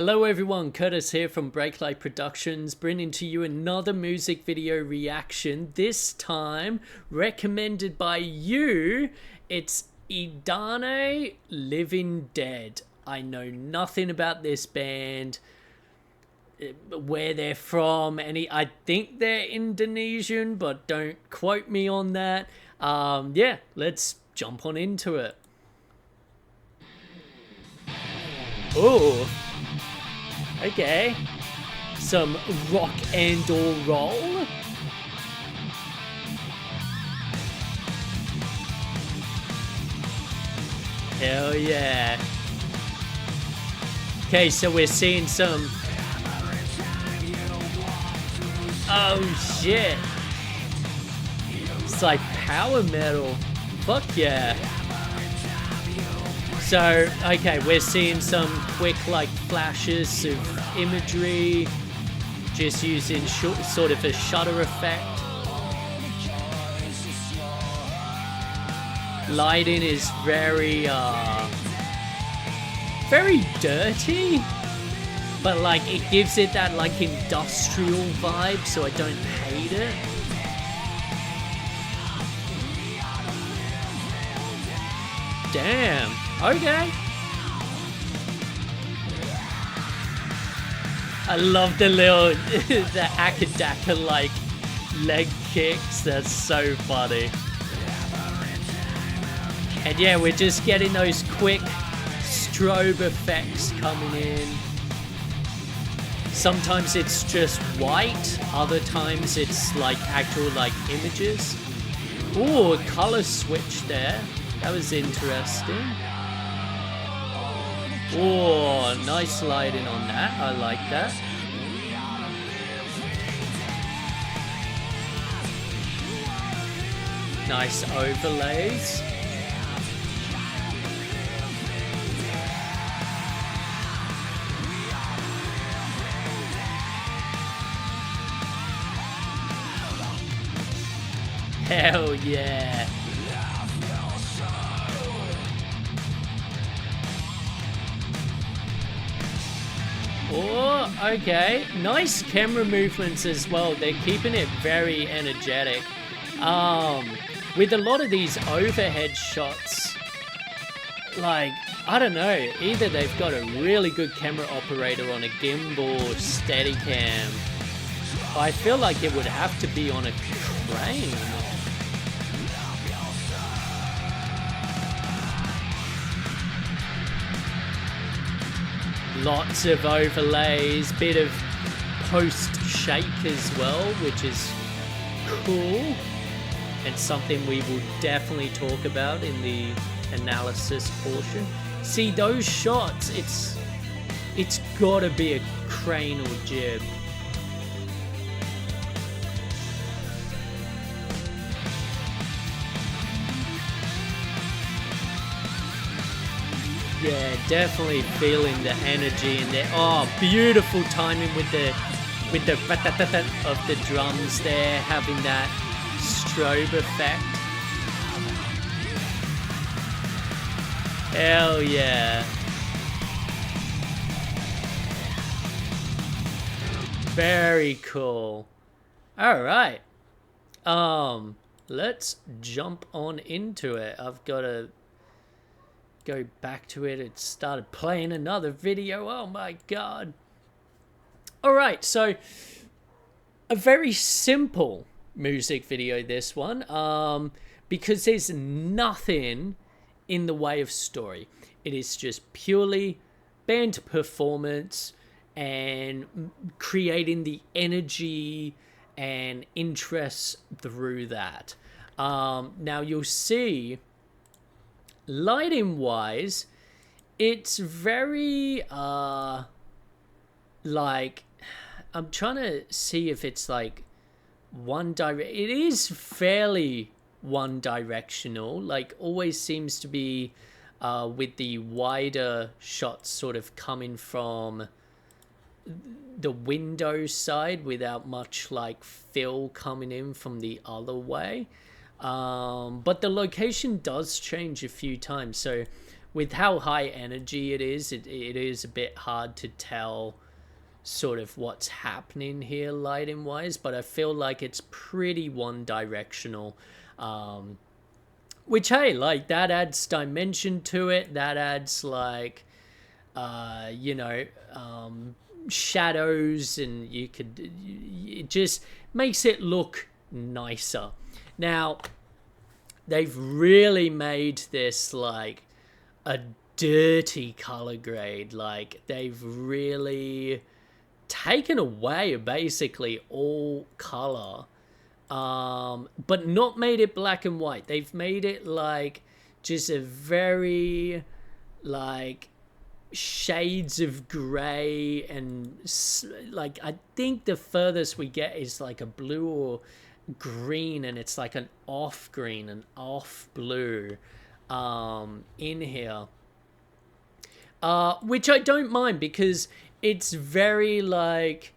Hello everyone, Curtis here from Breaklight Productions, bringing to you another music video reaction, this time recommended by you. It's EDANE, Living Dead. I know nothing about this band, where they're from, I think they're Indonesian, but don't quote me on that. Yeah, let's jump on into it. Oh. Okay, some rock and roll. Hell yeah. Okay, so we're seeing some... Oh shit. It's like power metal. Fuck yeah. So, okay, we're seeing some quick, like, flashes of imagery, just using sort of a shutter effect. Lighting is very dirty, but, like, it gives it that, like, industrial vibe, so I don't hate it. Damn. Okay. I love the little, the akadaka like leg kicks. That's so funny. And yeah, we're just getting those quick strobe effects coming in. Sometimes it's just white, other times it's like actual like images. Ooh, a color switch there. That was interesting. Oh, nice lighting on that. I like that. Nice overlays. Hell yeah. Oh, okay. Nice camera movements as well. They're keeping it very energetic. With a lot of these overhead shots, like, I don't know, either they've got a really good camera operator on a gimbal or Steadicam. I feel like it would have to be on a crane. Lots of overlays, bit of post-shake as well, which is cool. And something we will definitely talk about in the analysis portion. See, those shots, it's gotta be a crane or jib. Yeah, definitely feeling the energy in there. Oh, beautiful timing with the of the drums there, having that strobe effect. Hell yeah. Very cool. All right. Let's jump on into it. I've got to go back to it. It started playing another video. Oh my god. All right, so a very simple music video, this one, because there's nothing in the way of story. It is just purely band performance and creating the energy and interest through that. Now you'll see, lighting wise, it's very like, I'm trying to see if it's like it is fairly one directional, like always seems to be with the wider shots sort of coming from the window side without much like fill coming in from the other way. But the location does change a few times. So with how high energy it is, it is a bit hard to tell sort of what's happening here lighting wise, but I feel like it's pretty one directional, which, hey, like, that adds dimension to it, that adds like you know, shadows, and you could, it just makes it look nicer. Now they've really made this like a dirty color grade, like they've really taken away basically all color, but not made it black and white. They've made it like just a very like shades of gray, and like I think the furthest we get is like a blue or green, and it's like an off green, an off blue in here, which I don't mind because it's very like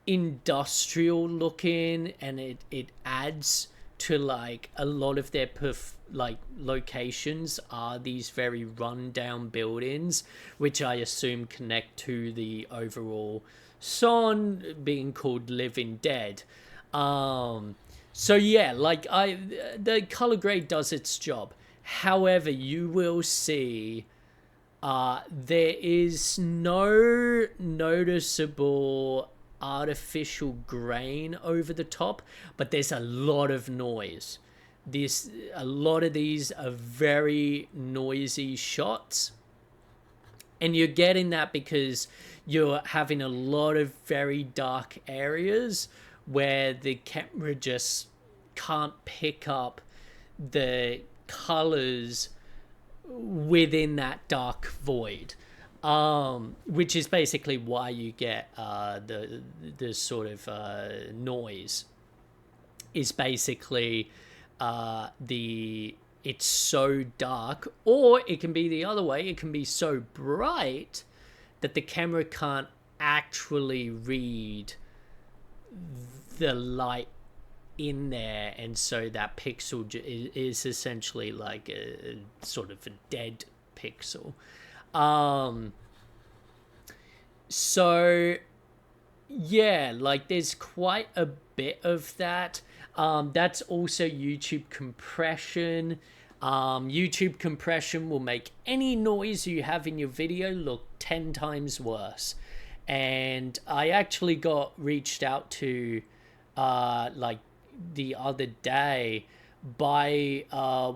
industrial looking, and it adds to like a lot of their like locations are these very rundown buildings, which I assume connect to the overall song being called Living Dead. So yeah, like the color grade does its job. However, you will see there is no noticeable artificial grain over the top, but there's a lot of noise. A lot of these are very noisy shots, and you're getting that because you're having a lot of very dark areas where the camera just can't pick up the colors within that dark void, which is basically why you get the sort of noise is basically it's so dark, or it can be the other way. It can be so bright that the camera can't actually read the light in there, and so that pixel is essentially like a sort of a dead pixel. So yeah, like there's quite a bit of that. That's also YouTube compression. YouTube compression will make any noise you have in your video look 10 times worse. And I actually got reached out to like the other day by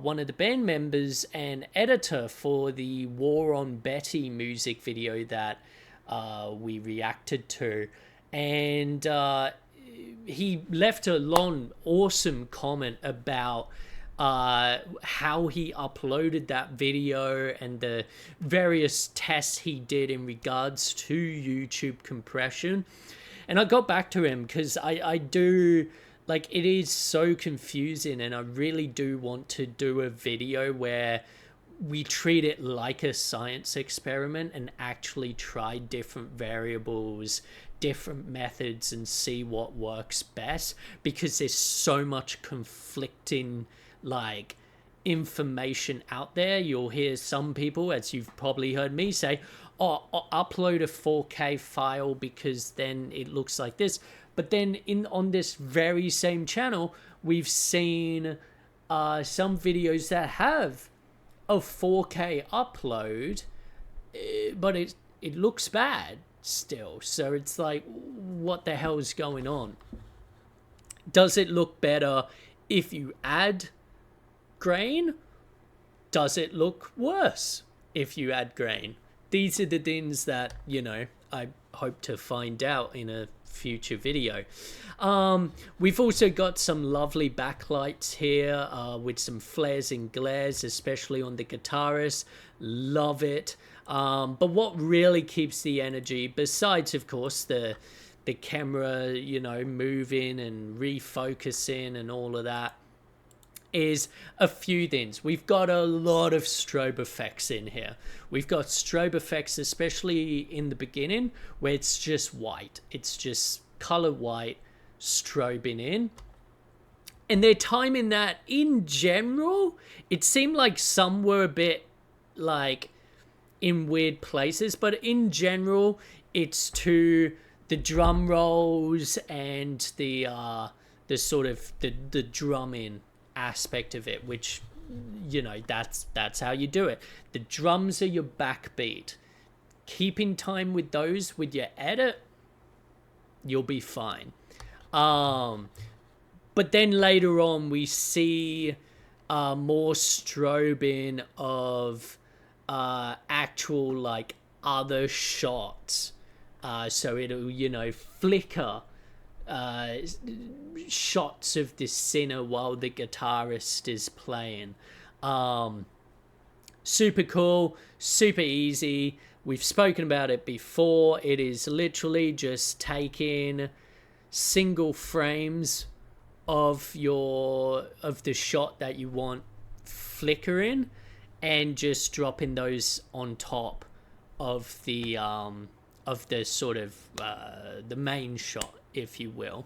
one of the band members and editor for the War on Betty music video that we reacted to, and he left a long awesome comment about how he uploaded that video and the various tests he did in regards to YouTube compression. And I got back to him because I do, like, it is so confusing, and I really do want to do a video where we treat it like a science experiment and actually try different variables, different methods, and see what works best, because there's so much conflicting like information out there. You'll hear some people, as you've probably heard me say, oh, upload a 4K file because then it looks like this. But then on this very same channel, we've seen some videos that have a 4K upload, but it looks bad still. So it's like, what the hell is going on? Does it look better if you add grain? Does it look worse if you add grain? These are the things that, you know, I hope to find out in a future video. We've also got some lovely backlights here with some flares and glares, especially on the guitarist. Love it. But what really keeps the energy, besides of course the camera, you know, moving and refocusing and all of that, is a few things. We've got a lot of strobe effects in here. We've got strobe effects, especially in the beginning, where it's just white. It's just color white strobing in. And they're timing that in general. It seemed like some were a bit like in weird places, but in general it's to the drum rolls and the sort of the drumming aspect of it, which, you know, that's how you do it. The drums are your backbeat. Keep in time with those with your edit, you'll be fine. But then later on we see more strobing of actual like other shots. So it'll, you know, flicker shots of the singer while the guitarist is playing. Super cool, super easy. We've spoken about it before. It is literally just taking single frames of the shot that you want flickering and just dropping those on top of the sort of the main shot, if you will.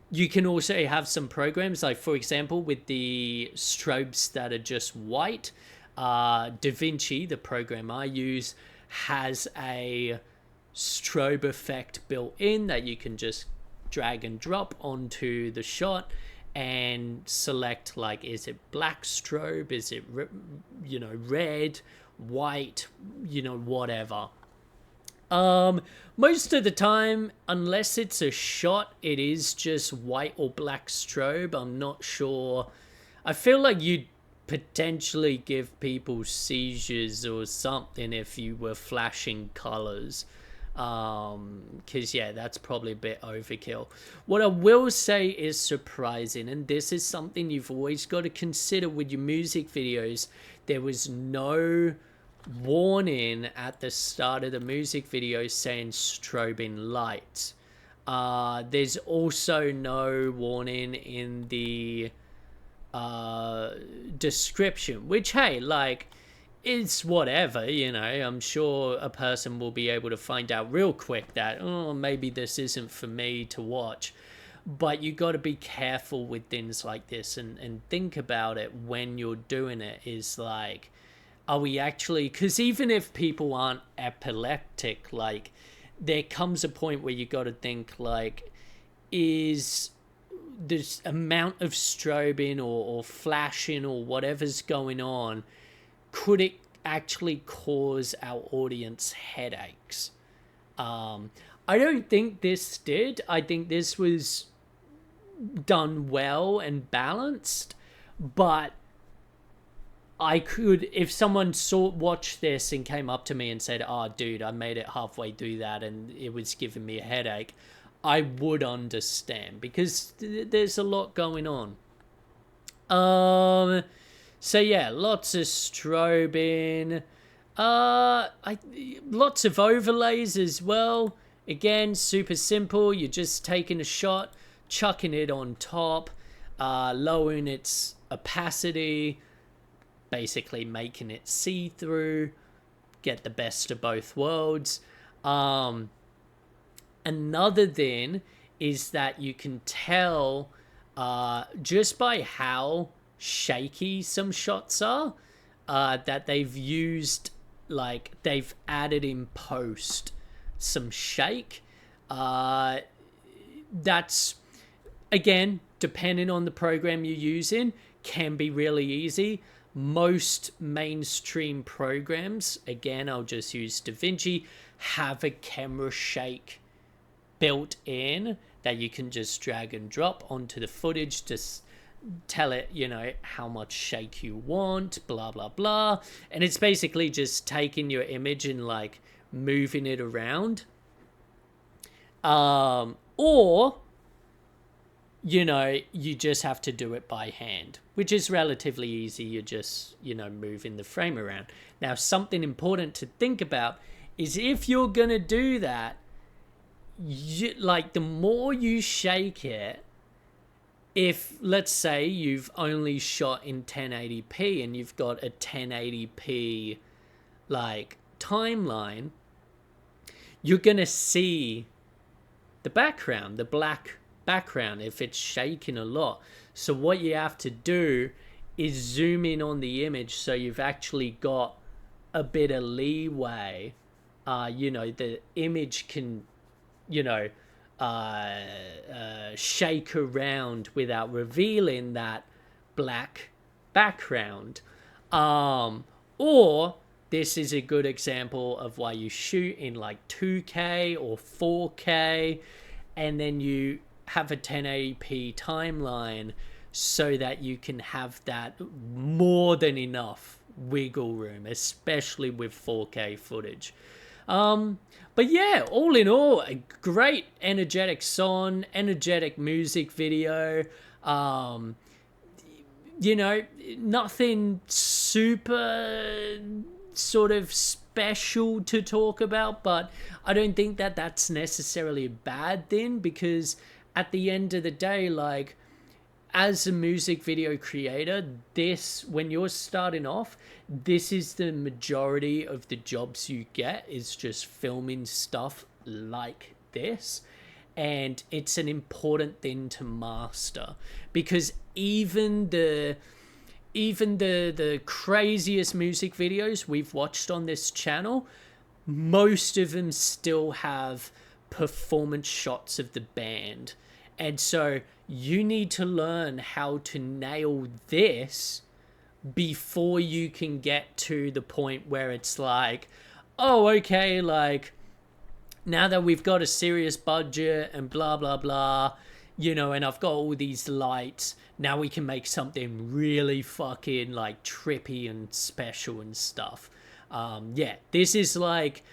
You can also have some programs, like for example with the strobes that are just white, DaVinci, the program I use, has a strobe effect built in that you can just drag and drop onto the shot and select, like, is it black strobe, is it, you know, red, white, you know, whatever. Most of the time, unless it's a shot, it is just white or black strobe. I'm not sure. I feel like you'd potentially give people seizures or something if you were flashing colors. Because, yeah, that's probably a bit overkill. What I will say is surprising, and this is something you've always got to consider with your music videos. There was no warning at the start of the music video saying strobing lights. There's also no warning in the description, which, hey, like, it's whatever, you know. I'm sure a person will be able to find out real quick that, oh, maybe this isn't for me to watch. But you got to be careful with things like this and think about it when you're doing it. Is like, are we actually, because even if people aren't epileptic, like, there comes a point where you got to think, like, is this amount of strobing or flashing or whatever's going on, could it actually cause our audience headaches? I don't think this did. I think this was done well and balanced, but I could, if someone watched this and came up to me and said, oh, dude, I made it halfway through that and it was giving me a headache, I would understand, because there's a lot going on. So yeah, lots of strobing, lots of overlays as well. Again, super simple. You're just taking a shot, chucking it on top, lowering its opacity, basically making it see-through, get the best of both worlds. Another thing is that you can tell just by how shaky some shots are, that they've used, like, they've added in post some shake. That's, again, depending on the program you're using, can be really easy. Most mainstream programs, again, I'll just use DaVinci, have a camera shake built in that you can just drag and drop onto the footage, just tell it, you know, how much shake you want, blah blah blah, and it's basically just taking your image and, like, moving it around, or, you know, you just have to do it by hand, which is relatively easy. You're just, you know, moving the frame around. Now, something important to think about is, if you're gonna do that, like, the more you shake it, if, let's say, you've only shot in 1080p and you've got a 1080p, like, timeline, you're going to see the background, the black background, if it's shaking a lot. So what you have to do is zoom in on the image so you've actually got a bit of leeway. The image can, shake around without revealing that black background. Or this is a good example of why you shoot in like 2K or 4K, and then you have a 1080p timeline so that you can have that more than enough wiggle room, especially with 4K footage. But yeah, all in all, a great energetic song, energetic music video. Nothing super sort of special to talk about, but I don't think that that's necessarily a bad thing, because at the end of the day, like, as a music video creator, when you're starting off, this is the majority of the jobs you get, is just filming stuff like this. And it's an important thing to master, because even the craziest music videos we've watched on this channel, most of them still have performance shots of the band. And so you need to learn how to nail this before you can get to the point where it's like, oh, okay, like, now that we've got a serious budget and blah, blah, blah, and I've got all these lights, now we can make something really fucking, like, trippy and special and stuff. This is like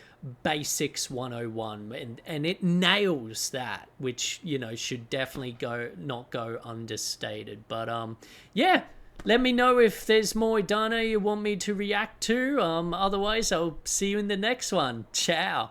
Basics 101, and it nails that, which, should definitely not go understated. But let me know if there's more EDANE you want me to react to. Otherwise, I'll see you in the next one. Ciao.